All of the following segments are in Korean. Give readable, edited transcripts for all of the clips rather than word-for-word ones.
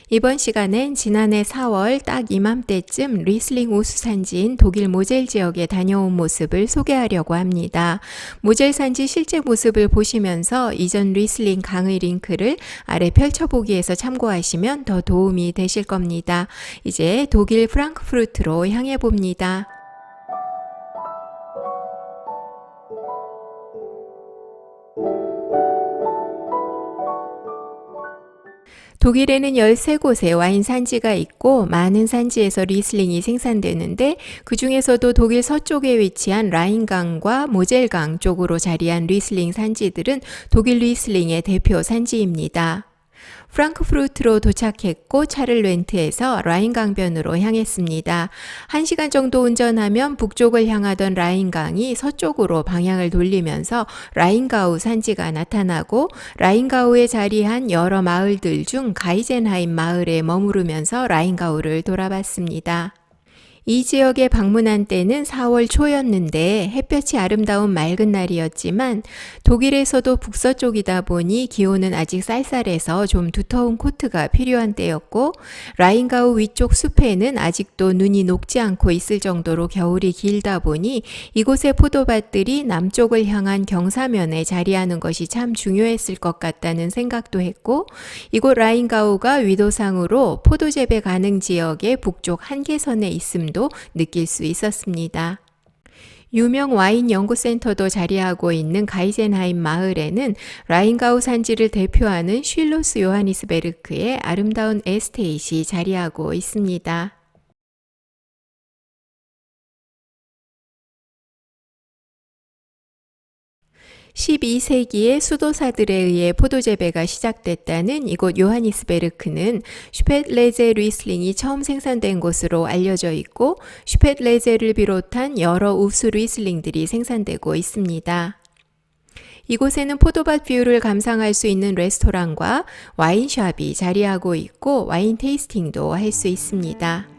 이번 시간엔 지난해 4월 딱 이맘때쯤 리슬링 우수 산지인 독일 모젤 지역에 다녀온 모습을 소개하려고 합니다. 모젤 산지 실제 모습을 보시면서 이전 리슬링 강의 링크를 아래 펼쳐보기에서 참고하시면 더 도움이 되실 겁니다. 이제 독일 프랑크푸르트로 향해 봅니다. 독일에는 13곳의 와인 산지가 있고 많은 산지에서 리슬링이 생산되는데 그 중에서도 독일 서쪽에 위치한 라인강과 모젤강 쪽으로 자리한 리슬링 산지들은 독일 리슬링의 대표 산지입니다. 프랑크푸르트로 도착했고 차를 렌트해서 라인강변으로 향했습니다. 1시간 정도 운전하면 북쪽을 향하던 라인강이 서쪽으로 방향을 돌리면서 라인가우 산지가 나타나고 라인가우에 자리한 여러 마을들 중 가이젠하임 마을에 머무르면서 라인가우를 돌아봤습니다. 이 지역에 방문한 때는 4월 초였는데 햇볕이 아름다운 맑은 날이었지만 독일에서도 북서쪽이다 보니 기온은 아직 쌀쌀해서 좀 두터운 코트가 필요한 때였고 라인가우 위쪽 숲에는 아직도 눈이 녹지 않고 있을 정도로 겨울이 길다 보니 이곳의 포도밭들이 남쪽을 향한 경사면에 자리하는 것이 참 중요했을 것 같다는 생각도 했고 이곳 라인가우가 위도상으로 포도 재배 가능 지역의 북쪽 한계선에 있음도 느낄 수 있었습니다. 유명 와인 연구센터도 자리하고 있는 가이젠하임 마을에는 라인가우 산지를 대표하는 슐로스 요하니스베르크의 아름다운 에스테이트이 자리하고 있습니다. 12세기에 수도사들에 의해 포도 재배가 시작됐다는 이곳 요하니스베르크는 슈팻레제 리슬링이 처음 생산된 곳으로 알려져 있고 슈팻레제를 비롯한 여러 우수 리슬링들이 생산되고 있습니다. 이곳에는 포도밭 뷰를 감상할 수 있는 레스토랑과 와인숍이 자리하고 있고 와인 테이스팅도 할 수 있습니다.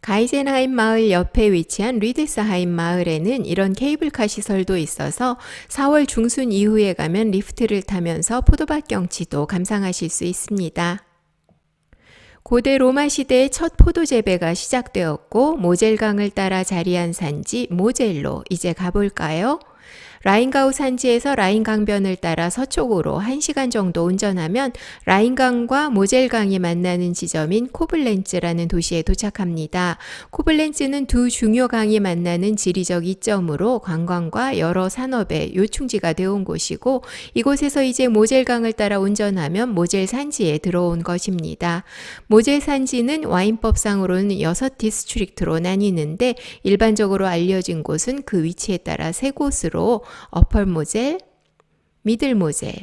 가이젠하임 마을 옆에 위치한 리데스하임 마을에는 이런 케이블카 시설도 있어서 4월 중순 이후에 가면 리프트를 타면서 포도밭 경치도 감상하실 수 있습니다. 고대 로마 시대의 첫 포도 재배가 시작되었고 모젤강을 따라 자리한 산지 모젤로 이제 가볼까요? 라인가우 산지에서 라인강변을 따라 서쪽으로 1시간 정도 운전하면 라인강과 모젤강이 만나는 지점인 코블렌츠라는 도시에 도착합니다. 코블렌츠는 두 중요 강이 만나는 지리적 이점으로 관광과 여러 산업의 요충지가 되어온 곳이고 이곳에서 이제 모젤강을 따라 운전하면 모젤 산지에 들어온 것입니다. 모젤 산지는 와인법상으로는 6디스트릭트로 나뉘는데 일반적으로 알려진 곳은 그 위치에 따라 3곳으로 어펄 모젤, 미들 모젤,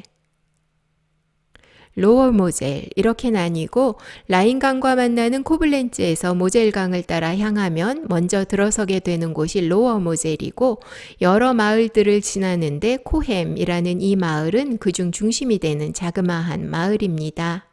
로월 모젤 이렇게 나뉘고 라인강과 만나는 코블렌츠에서 모젤강을 따라 향하면 먼저 들어서게 되는 곳이 로워 모젤이고 여러 마을들을 지나는데 코햄이라는 이 마을은 그중 중심이 되는 자그마한 마을입니다.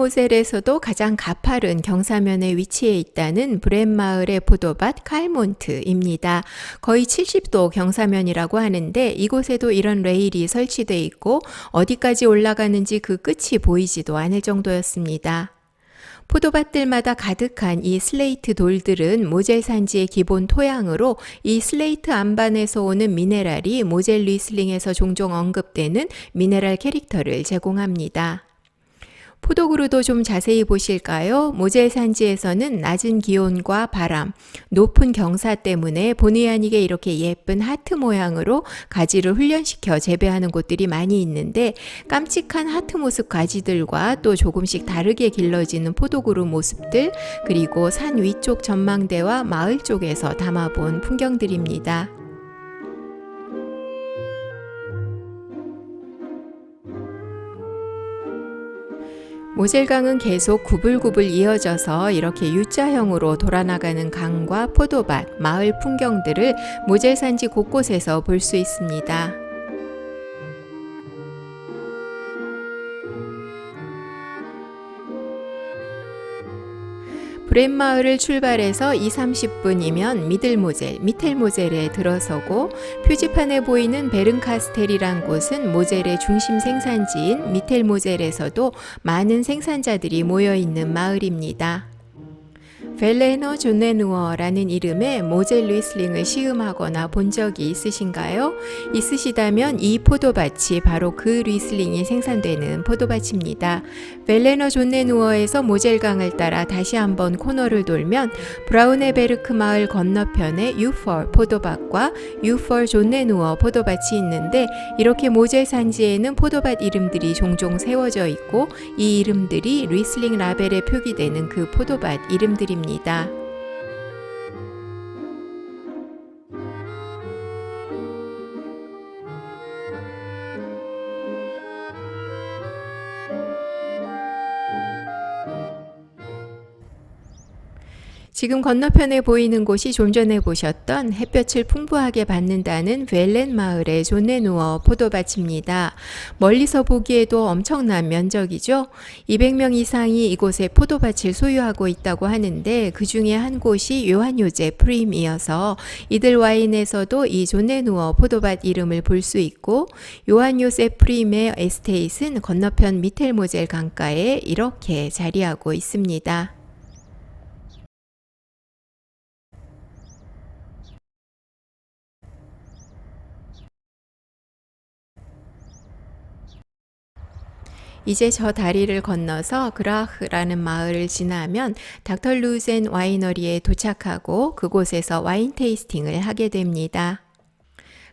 미들모셀에서도 가장 가파른 경사면에 위치해 있다는 브렛마을의 포도밭 칼몬트입니다. 거의 70도 경사면이라고 하는데 이곳에도 이런 레일이 설치돼 있고 어디까지 올라가는지 그 끝이 보이지도 않을 정도였습니다. 포도밭들마다 가득한 이 슬레이트 돌들은 모젤 산지의 기본 토양으로 이 슬레이트 안반에서 오는 미네랄이 모젤 리슬링에서 종종 언급되는 미네랄 캐릭터를 제공합니다. 포도그루도 좀 자세히 보실까요? 모젤 산지에서는 낮은 기온과 바람, 높은 경사 때문에 본의 아니게 이렇게 예쁜 하트 모양으로 가지를 훈련시켜 재배하는 곳들이 많이 있는데 깜찍한 하트 모습 가지들과 또 조금씩 다르게 길러지는 포도그루 모습들 그리고 산 위쪽 전망대와 마을 쪽에서 담아본 풍경들입니다. 모젤강은 계속 구불구불 이어져서 이렇게 U자형으로 돌아나가는 강과 포도밭, 마을 풍경들을 모젤 산지 곳곳에서 볼 수 있습니다. 브렛마을을 출발해서 20-30분이면 미들모젤, 미텔모젤에 들어서고 표지판에 보이는 베른카스텔이란 곳은 모젤의 중심 생산지인 미텔모젤에서도 많은 생산자들이 모여있는 마을입니다. 벨레너 존네누어라는 이름의 모젤 리슬링을 시음하거나 본 적이 있으신가요? 있으시다면 이 포도밭이 바로 그 리슬링이 생산되는 포도밭입니다. 벨레너 존네누어에서 모젤강을 따라 다시 한번 코너를 돌면 브라우네베르크 마을 건너편에 유펄 포도밭과 유펄 존네누어 포도밭이 있는데 이렇게 모젤 산지에는 포도밭 이름들이 종종 세워져 있고 이 이름들이 리슬링 라벨에 표기되는 그 포도밭 이름들입니다. 지금 건너편에 보이는 곳이 좀 전에 보셨던 햇볕을 풍부하게 받는다는 벨렌 마을의 존네누어 포도밭입니다. 멀리서 보기에도 엄청난 면적이죠. 200명 이상이 이곳에 포도밭을 소유하고 있다고 하는데 그 중에 한 곳이 요한 요제 프림이어서 이들 와인에서도 이 존네누어 포도밭 이름을 볼 수 있고 요한 요셉 프림의 에스테이트는 건너편 미텔모젤 강가에 이렇게 자리하고 있습니다. 이제 저 다리를 건너서 그라흐라는 마을을 지나면 닥터 루젠 와이너리에 도착하고 그곳에서 와인 테이스팅을 하게 됩니다.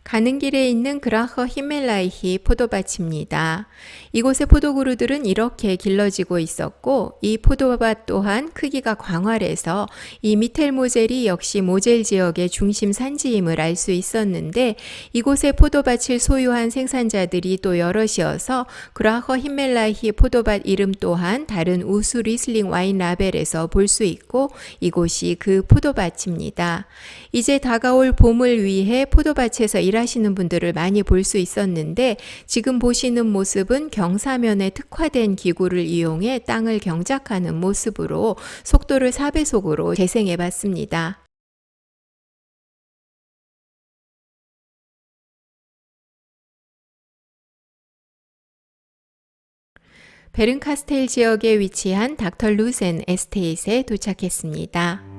가는 길에 있는 그라허 히멜라이히 포도밭입니다. 이곳의 포도그루들은 이렇게 길러지고 있었고 이 포도밭 또한 크기가 광활해서 이 미텔모젤이 역시 모젤 지역의 중심 산지임을 알 수 있었는데 이곳의 포도밭을 소유한 생산자들이 또 여럿이어서 그라허 히멜라이히 포도밭 이름 또한 다른 우수 리슬링 와인 라벨에서 볼 수 있고 이곳이 그 포도밭입니다. 이제 다가올 봄을 위해 포도밭에서 일하시는 분들을 많이 볼 수 있었는데 지금 보시는 모습은 경사면에 특화된 기구를 이용해 땅을 경작하는 모습으로 속도를 4배속으로 재생해 봤습니다. 베른카스텔 지역에 위치한 닥터 루센 에스테이트에 도착했습니다.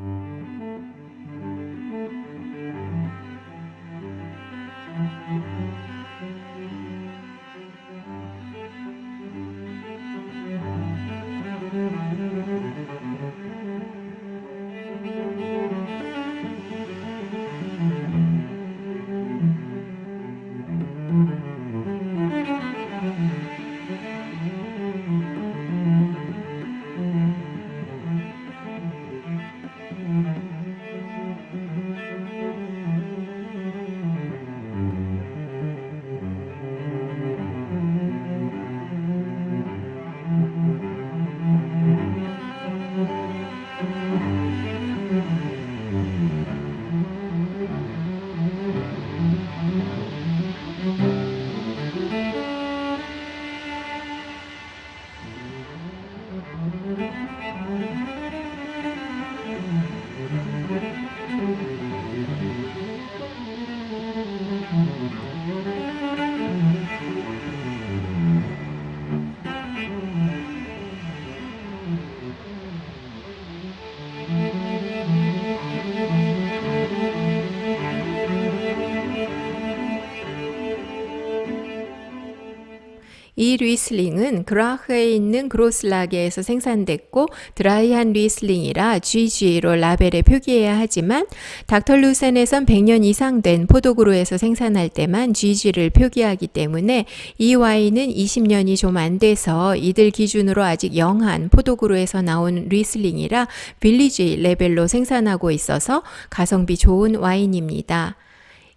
이 리슬링은 그라흐에 있는 그로슬라게에서 생산됐고 드라이한 리슬링이라 GG로 라벨에 표기해야 하지만 닥터 루센에선 100년 이상 된 포도그루에서 생산할 때만 GG를 표기하기 때문에 이 와인은 20년이 좀 안 돼서 이들 기준으로 아직 영한 포도그루에서 나온 리슬링이라 빌리지 레벨로 생산하고 있어서 가성비 좋은 와인입니다.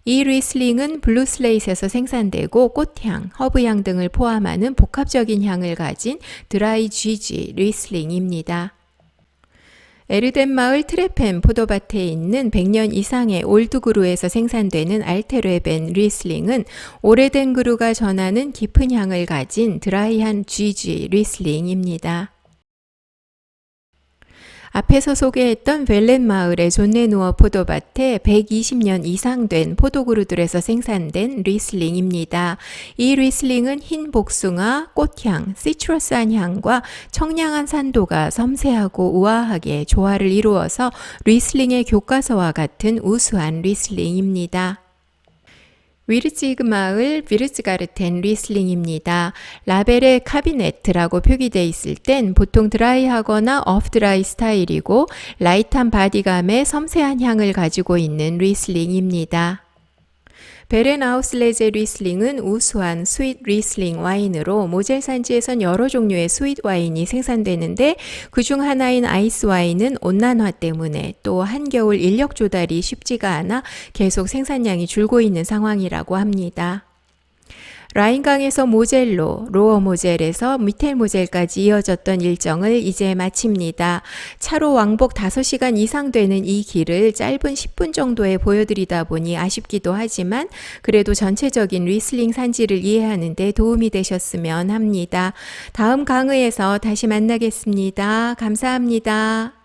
이 리슬링은 블루슬레이트에서 생산되고 꽃향, 허브향 등을 포함하는 복합적인 향을 가진 드라이 GG 리슬링입니다. 에르덴 마을 트레펜 포도밭에 있는 100년 이상의 올드그루에서 생산되는 알테르벤 리슬링은 오래된 그루가 전하는 깊은 향을 가진 드라이한 GG 리슬링입니다. 앞에서 소개했던 벨렌 마을의 존네누어 포도밭에 120년 이상 된 포도그루들에서 생산된 리슬링입니다. 이 리슬링은 흰 복숭아, 꽃향, 시트러스한 향과 청량한 산도가 섬세하고 우아하게 조화를 이루어서 리슬링의 교과서와 같은 우수한 리슬링입니다. 위르츠히그 마을 비르츠가르텐 리슬링입니다. 라벨에 카비네트라고 표기되어 있을 땐 보통 드라이하거나 오프 드라이 스타일이고 라이트한 바디감에 섬세한 향을 가지고 있는 리슬링입니다. 베렌아우슬레제 리슬링은 우수한 스윗 리슬링 와인으로 모젤 산지에선 여러 종류의 스윗 와인이 생산되는데 그중 하나인 아이스 와인은 온난화 때문에 또 한겨울 인력 조달이 쉽지가 않아 계속 생산량이 줄고 있는 상황이라고 합니다. 라인강에서 모젤로, 로어 모젤에서 미텔 모젤까지 이어졌던 일정을 이제 마칩니다. 차로 왕복 5시간 이상 되는 이 길을 짧은 10분 정도에 보여드리다 보니 아쉽기도 하지만 그래도 전체적인 리슬링 산지를 이해하는 데 도움이 되셨으면 합니다. 다음 강의에서 다시 만나겠습니다. 감사합니다.